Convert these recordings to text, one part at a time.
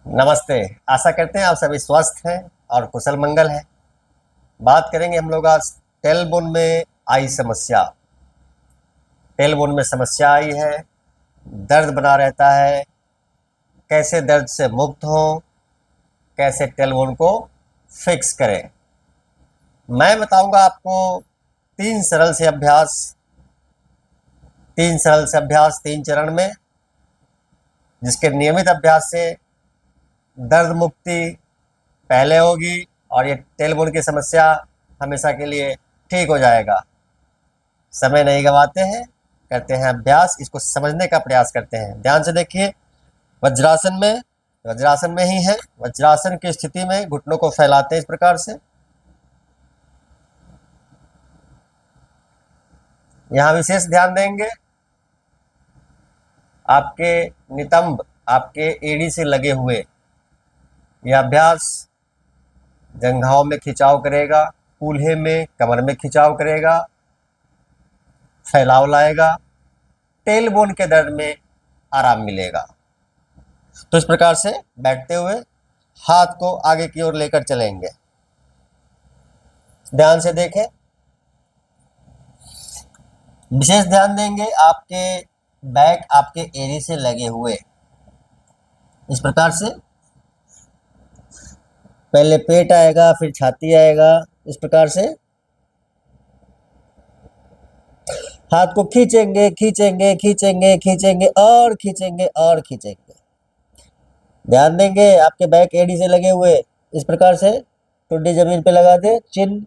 नमस्ते। आशा करते हैं आप सभी स्वस्थ हैं और कुशल मंगल हैं। बात करेंगे हम लोग आज टेलबोन में आई समस्या। टेलबोन में समस्या आई है, दर्द बना रहता है, कैसे दर्द से मुक्त हों, कैसे टेलबोन को फिक्स करें। मैं बताऊंगा आपको तीन सरल से अभ्यास, तीन चरण में, जिसके नियमित अभ्यास से दर्द मुक्ति पहले होगी और ये टेलबोन की समस्या हमेशा के लिए ठीक हो जाएगा। समय नहीं गंवाते हैं, करते हैं अभ्यास, इसको समझने का प्रयास करते हैं। ध्यान से देखिए, वज्रासन में ही है। वज्रासन की स्थिति में घुटनों को फैलाते हैं इस प्रकार से। यहां विशेष ध्यान देंगे, आपके नितंब आपके एड़ी से लगे हुए। यह अभ्यास जंघाओं में खिंचाव करेगा, कूल्हे में, कमर में खिंचाव करेगा, फैलाव लाएगा, टेलबोन के दर्द में आराम मिलेगा। तो इस प्रकार से बैठते हुए हाथ को आगे की ओर लेकर चलेंगे। ध्यान से देखें, विशेष ध्यान देंगे आपके बैक आपके एड़ी से लगे हुए। इस प्रकार से पहले पेट आएगा, फिर छाती आएगा। इस प्रकार से हाथ को खींचेंगे खींचेंगे खींचेंगे खींचेंगे और खींचेंगे और खींचेंगे। ध्यान देंगे आपके बैक एडी से लगे हुए। इस प्रकार से टुड्डी जमीन पे लगा दे, चिन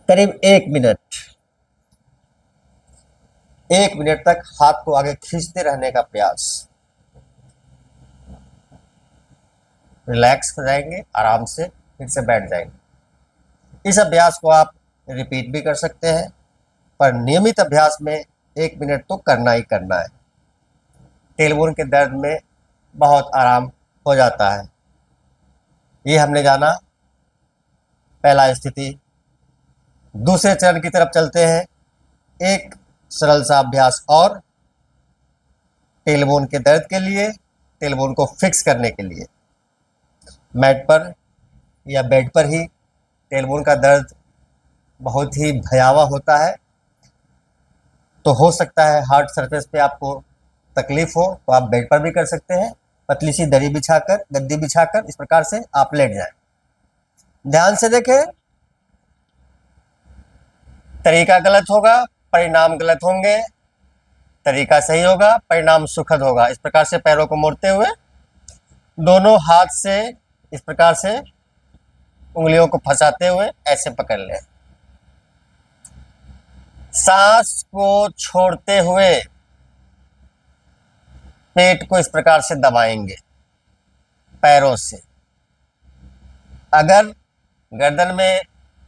करीब 1 मिनट तक हाथ को आगे खींचते रहने का प्रयास। रिलैक्स हो जाएंगे, आराम से फिर से बैठ जाएंगे। इस अभ्यास को आप रिपीट भी कर सकते हैं, पर नियमित अभ्यास में 1 मिनट तो करना ही करना है। टेलबोन के दर्द में बहुत आराम हो जाता है। ये हमने जाना पहला स्थिति। दूसरे चरण की तरफ चलते हैं। एक सरल सा अभ्यास और टेलबोन के दर्द के लिए, टेलबोन को फिक्स करने के लिए। मैट पर या बेड पर ही टेलबोन का दर्द बहुत ही भयावह होता है, तो हो सकता है हार्ड सरफेस पे आपको तकलीफ हो, तो आप बेड पर भी कर सकते हैं। पतली सी दरी बिछाकर, गद्दी बिछाकर इस प्रकार से आप लेट जाएं। ध्यान से देखें, तरीका गलत होगा, परिणाम गलत होंगे। तरीका सही होगा, परिणाम सुखद होगा। इस प्रकार से पैरों को मोड़ते हुए दोनों हाथ से इस प्रकार से उंगलियों को फंसाते हुए ऐसे पकड़ लें। सांस को छोड़ते हुए पेट को इस प्रकार से दबाएंगे पैरों से। अगर गर्दन में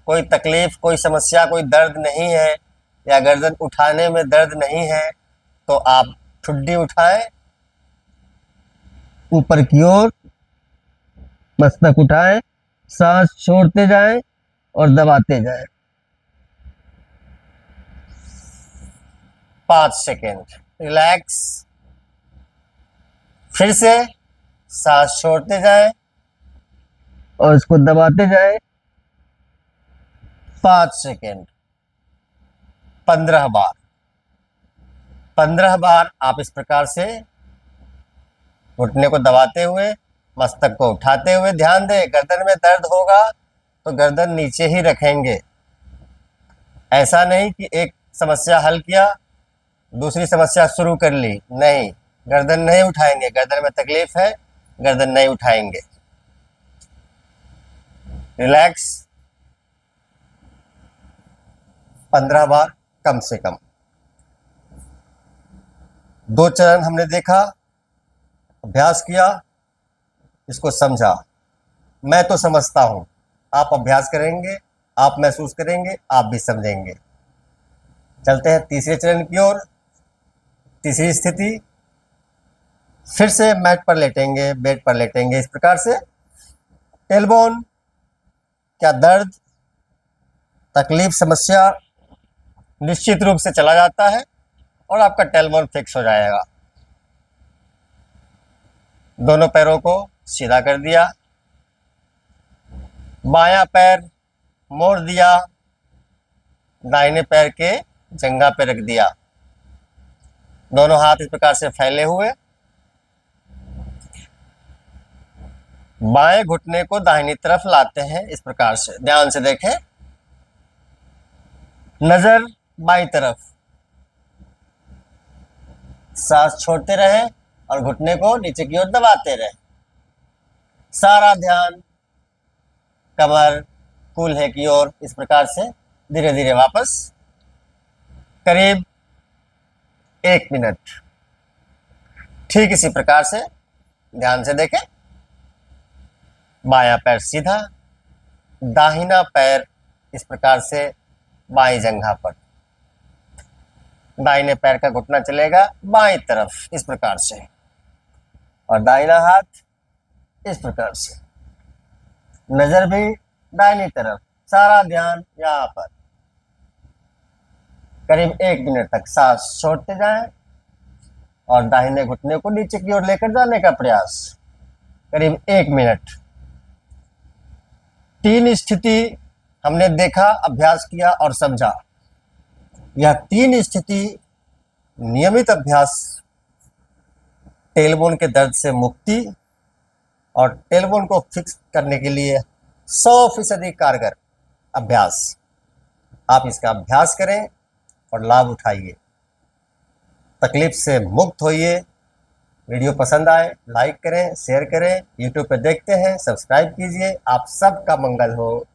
कोई तकलीफ, कोई समस्या, कोई दर्द नहीं है या गर्दन उठाने में दर्द नहीं है, तो आप ठुड्डी उठाएं, ऊपर की ओर मस्तक उठाएं, सांस छोड़ते जाएं और दबाते जाएं। 5 सेकेंड रिलैक्स। फिर से सांस छोड़ते जाएं और इसको दबाते जाएं। 5 सेकेंड। 15 बार। 15 बार आप इस प्रकार से घुटने को दबाते हुए, मस्तक को उठाते हुए। ध्यान दें, गर्दन में दर्द होगा तो गर्दन नीचे ही रखेंगे। ऐसा नहीं कि एक समस्या हल किया, दूसरी समस्या शुरू कर ली, नहीं, गर्दन नहीं उठाएंगे। गर्दन में तकलीफ है, गर्दन नहीं उठाएंगे। रिलैक्स। 15 बार कम से कम। 2 चरण हमने देखा, अभ्यास किया, इसको समझा। मैं तो समझता हूं, आप अभ्यास करेंगे, आप महसूस करेंगे, आप भी समझेंगे। चलते हैं तीसरे चरण की ओर। तीसरी स्थिति, फिर से मैट पर लेटेंगे, बेड पर लेटेंगे। इस प्रकार से टेलबोन क्या दर्द, तकलीफ, समस्या निश्चित रूप से चला जाता है और आपका टेलबोन फिक्स हो जाएगा। दोनों पैरों को सीधा कर दिया, बायां पैर मोड़ दिया, दाहिने पैर के जंघा पे रख दिया। दोनों हाथ इस प्रकार से फैले हुए, बाएं घुटने को दाहिनी तरफ लाते हैं इस प्रकार से। ध्यान से देखें, नजर बाईं तरफ, सांस छोड़ते रहें और घुटने को नीचे की ओर दबाते रहें। सारा ध्यान कमर कूल्हे की ओर इस प्रकार से धीरे धीरे वापस। करीब 1 मिनट ठीक इसी प्रकार से ध्यान से देखें। बायां पैर सीधा, दाहिना पैर इस प्रकार से बाईं जंघा पर, दाहिने पैर का घुटना चलेगा बाईं तरफ इस प्रकार से, और दाहिना हाथ इस प्रकार से, नजर भी दाहिनी तरफ। सारा ध्यान यहाँ पर। करीब 1 मिनट तक सांस छोड़ते जाएं और दाहिने घुटने को नीचे की ओर लेकर जाने का प्रयास। करीब 1 मिनट। 3 स्थिति हमने देखा, अभ्यास किया और समझा। यह 3 स्थिति नियमित अभ्यास टेलबोन के दर्द से मुक्ति और टेलबोन को फिक्स करने के लिए 100% कारगर अभ्यास। आप इसका अभ्यास करें और लाभ उठाइए, तकलीफ से मुक्त होइए। वीडियो पसंद आए लाइक करें, शेयर करें। यूट्यूब पे देखते हैं सब्सक्राइब कीजिए। आप सबका मंगल हो।